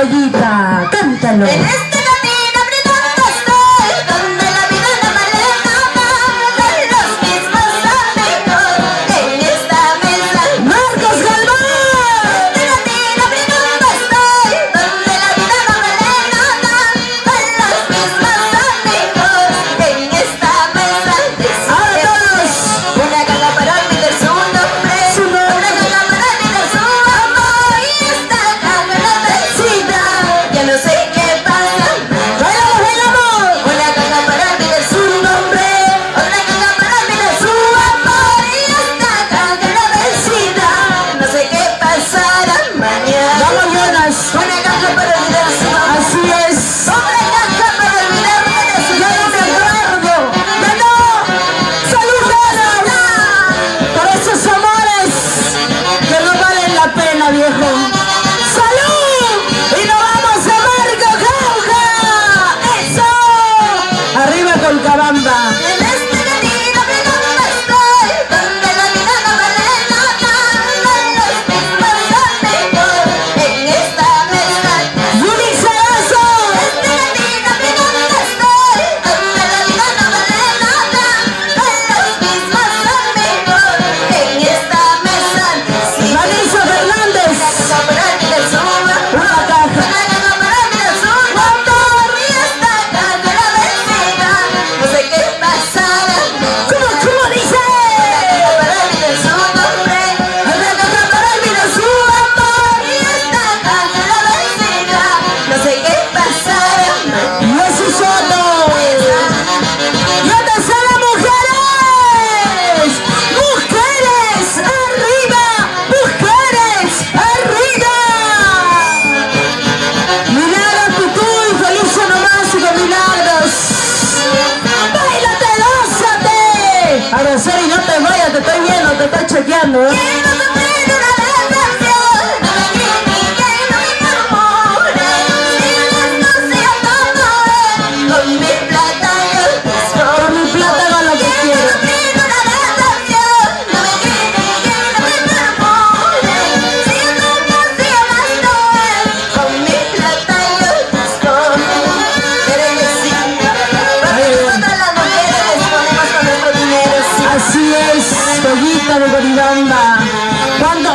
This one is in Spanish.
Joyita, cántalo. En este camino brillando estoy, donde la vida no vale nada, con los mismos amigos en esta mesa. Marcos Galván. En este camino brillando estoy, donde la vida no vale nada, con los mismos amigos en esta mesa. Ahora todos. Una gala para olvidar su nombre, Su nombre. una gala para olvidar su amor, y esta gala la vecina, ya no sé qué pasa. Bailamos, bailamos. Una gala para olvidar su nombre, otra gala para olvidar su amor, y esta gala la vecina, no sé qué pasará mañana. Vamos, Jonas. Una gala para olvidar su amor, Así es. otra gala para olvidarme de su Ya no me acuerdo. Ya no. Salud, Jonas. Por esos amores que no valen la pena, viejo. ¡Salud! Y nos vamos a Marco Jauja. ¡Eso! Arriba con Cabamba. En este camino brillando estoy, donde la vida no vale nada, con los mismos amigos en esta mesa. Yuri Sarazo. En este camino brillando estoy, donde la vida no vale nada, con los mismos amigos en esta mesa. Vanessa Fernández. Para olvidar su amor, Una caja. una gana para olvidar su amor, y esta gana la vecina, no sé qué pasará. ¿Cómo dice? Para olvidar su nombre, otra cosa para olvidar su amor, y esta gana la vecina, no sé qué pasará. Messi Soto. ¿Dónde están las mujeres? ¡Mujeres arriba! ¡Mujeres arriba! Milagros Tutuy, feliz nomás y con milagros. ¡Báilate, gózate! Araceli, no te vayas, te estoy viendo, te estoy chequeando, ¿eh? Quiero sufrir una decepción, no me critiquen, no me murmuren, si esto sea todo, con mi plata yo busco. Con mi plata hago lo que Quiero quiero. sufrir una decepción, no me critiquen, no me murmuren, si esto sea todo, con mi plata yo busco. Pero yo sí, porque nosotras las mujeres les ponemos con nuestro dinero, sí. Así es, Joyita de Goribamba. Cuando